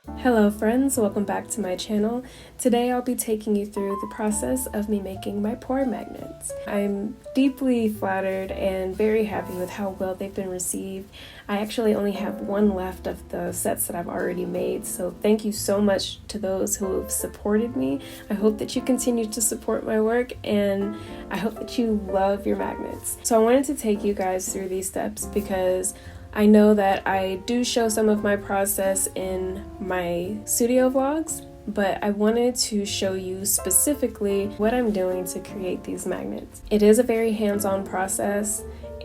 Hello friends, welcome back to my channel. Today I'll be taking you through the process of me making my pour magnets. I'm deeply flattered and very happy with how well they've been received. I actually only have one left of the sets that I've already made, so thank you so much to those who have supported me. I hope that you continue to support my work and I hope that you love your magnets. So I wanted to take you guys through these steps because I know that I do show some of my process in my studio vlogs, but I wanted to show you specifically what I'm doing to create these magnets. It is a very hands-on process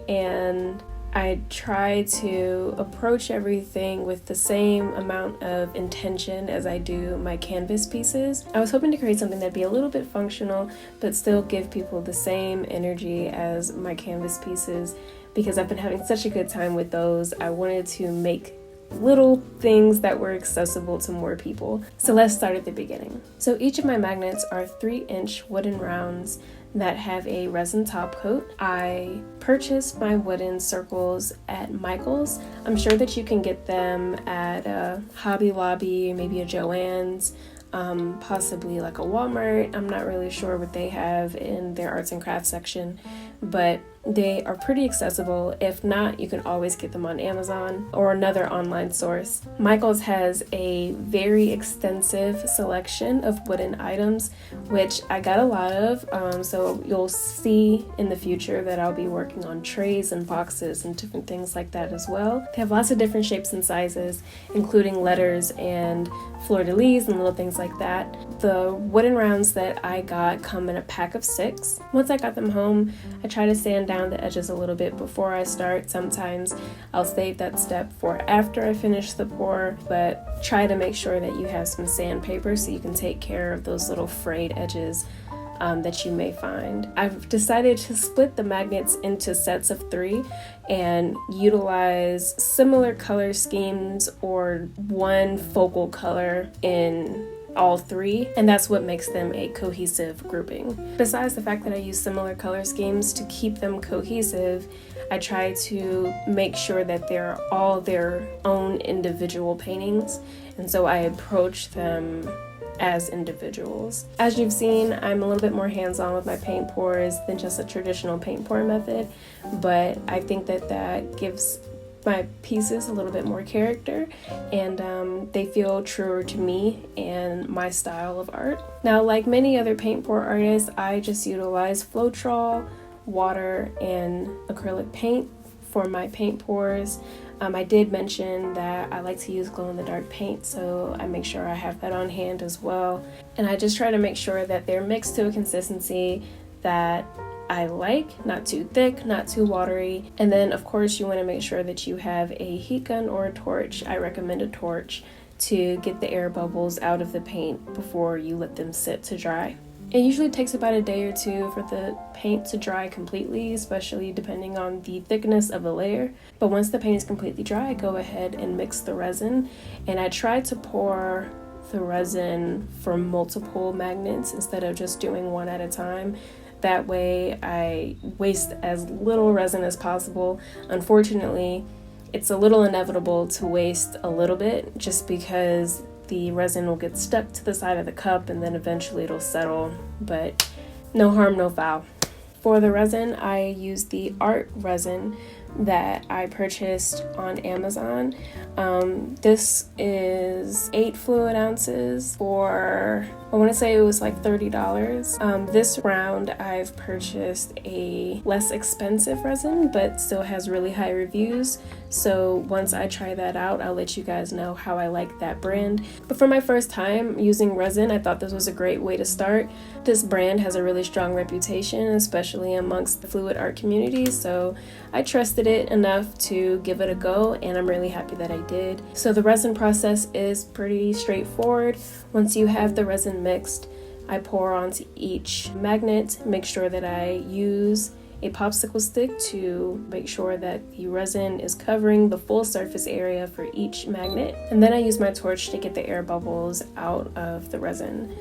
and I try to approach everything with the same amount of intention as I do my canvas pieces. I was hoping to create something that'd be a little bit functional, but still give people the same energy as my canvas pieces. Because I've been having such a good time with those, I wanted to make little things that were accessible to more people. So let's start at the beginning. So each of my magnets are 3-inch wooden rounds that have a resin top coat. I purchased my wooden circles at Michael's. I'm sure that you can get them at a Hobby Lobby, maybe a Joann's, possibly like a Walmart. I'm not really sure what they have in their arts and crafts section, but they are pretty accessible. If not, you can always get them on Amazon or another online source. Michael's has a very extensive selection of wooden items, which I got a lot of, so you'll see in the future that I'll be working on trays and boxes and different things like that as well. They have lots of different shapes and sizes, including letters and fleur-de-lis and little things like that. The wooden rounds that I got come in a pack of 6. Once I got them home, I try to sand down the edges a little bit before I start. Sometimes I'll save that step for after I finish the pour, but try to make sure that you have some sandpaper so you can take care of those little frayed edges that you may find. I've decided to split the magnets into sets of 3 and utilize similar color schemes or one focal color in all 3, and that's what makes them a cohesive grouping. Besides the fact that I use similar color schemes to keep them cohesive, I try to make sure that they're all their own individual paintings, and so I approach them as individuals. As you've seen, I'm a little bit more hands-on with my paint pours than just a traditional paint pour method, but I think that that gives my pieces a little bit more character and they feel truer to me and my style of art. Now, like many other paint pour artists, I just utilize Flotrol, water, and acrylic paint for my paint pours. I did mention that I like to use glow-in-the-dark paint, so I make sure I have that on hand as well. And I just try to make sure that they're mixed to a consistency that I like, not too thick, not too watery. And then of course you want to make sure that you have a heat gun or a torch. I recommend a torch to get the air bubbles out of the paint before you let them sit to dry. It usually takes about a day or 2 for the paint to dry completely, especially depending on the thickness of the layer. But once the paint is completely dry, I go ahead and mix the resin, and I try to pour the resin for multiple magnets instead of just doing one at a time. That way I waste as little resin as possible. Unfortunately, it's a little inevitable to waste a little bit just because the resin will get stuck to the side of the cup and then eventually it'll settle, but no harm, no foul. For the resin, I use the art resin that I purchased on Amazon. This is 8 fluid ounces for, I want to say it was like $30. This round I've purchased a less expensive resin but still has really high reviews, so once I try that out I'll let you guys know how I like that brand. But for my first time using resin, I thought this was a great way to start. This brand has a really strong reputation, especially amongst the fluid art community, so I trusted it enough to give it a go, and I'm really happy that I did. So the resin process is pretty straightforward. Once you have the resin mixed, I pour onto each magnet, make sure that I use a popsicle stick to make sure that the resin is covering the full surface area for each magnet, and then I use my torch to get the air bubbles out of the resin.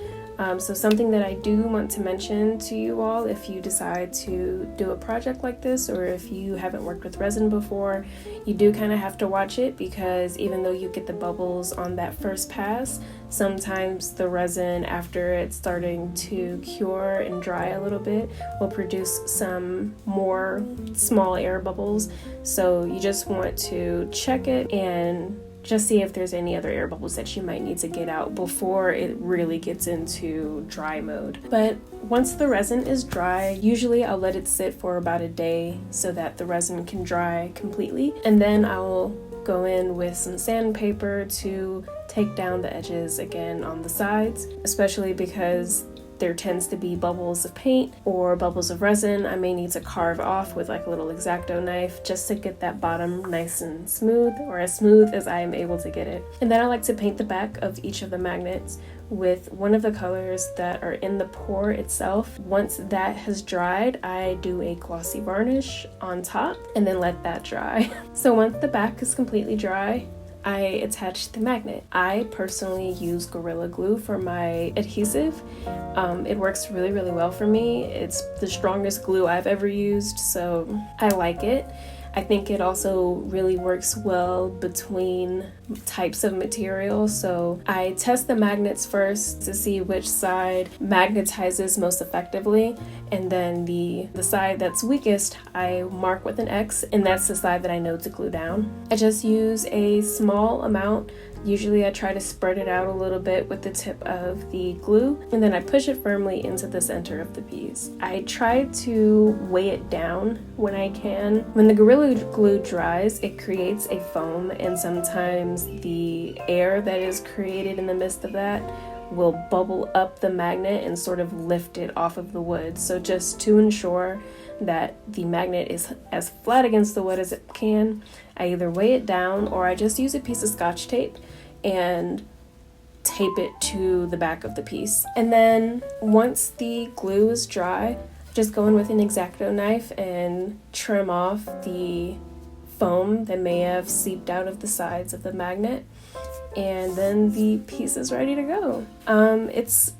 So something that I do want to mention to you all, if you decide to do a project like this, or if you haven't worked with resin before, you do kind of have to watch it, because even though you get the bubbles on that first pass, sometimes the resin, after it's starting to cure and dry a little bit, will produce some more small air bubbles. So you just want to check it and just see if there's any other air bubbles that you might need to get out before it really gets into dry mode. But once the resin is dry, usually I'll let it sit for about a day so that the resin can dry completely, and then I'll go in with some sandpaper to take down the edges again on the sides, especially because there tends to be bubbles of paint or bubbles of resin. I may need to carve off with like a little X-Acto knife just to get that bottom nice and smooth, or as smooth as I am able to get it. And then I like to paint the back of each of the magnets with one of the colors that are in the pour itself. Once that has dried, I do a glossy varnish on top and then let that dry. So once the back is completely dry, I attach the magnet. I personally use Gorilla Glue for my adhesive. It works really, really well for me. It's the strongest glue I've ever used, so I like it. I think it also really works well between types of material. So I test the magnets first to see which side magnetizes most effectively, and then the side that's weakest I mark with an X, and that's the side that I know to glue down. I just use a small amount. Usually I try to spread it out a little bit with the tip of the glue, and then I push it firmly into the center of the piece. I try to weigh it down when I can. When the Gorilla Glue dries, it creates a foam, and sometimes the air that is created in the midst of that will bubble up the magnet and sort of lift it off of the wood. So just to ensure that the magnet is as flat against the wood as it can, I either weigh it down or I just use a piece of Scotch tape and tape it to the back of the piece. And then once the glue is dry, just go in with an X-Acto knife and trim off the foam that may have seeped out of the sides of the magnet, and then the piece is ready to go. It's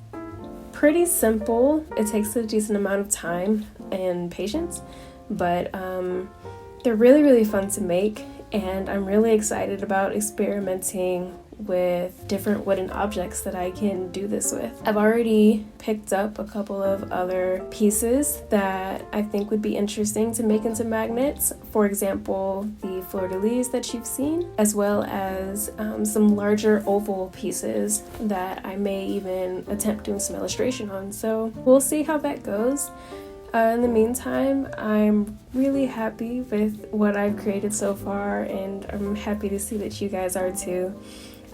pretty simple. It takes a decent amount of time and patience, but they're really, really fun to make, and I'm really excited about experimenting with different wooden objects that I can do this with. I've already picked up a couple of other pieces that I think would be interesting to make into magnets. For example, the fleur-de-lis that you've seen, as well as some larger oval pieces that I may even attempt doing some illustration on. So we'll see how that goes. In the meantime, I'm really happy with what I've created so far, and I'm happy to see that you guys are too.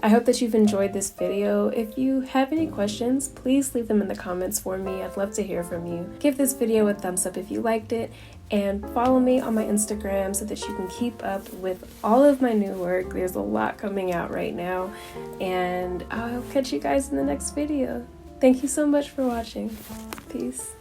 I hope that you've enjoyed this video. If you have any questions, please leave them in the comments for me. I'd love to hear from you. Give this video a thumbs up if you liked it, and follow me on my Instagram so that you can keep up with all of my new work. There's a lot coming out right now, and I'll catch you guys in the next video. Thank you so much for watching. Peace.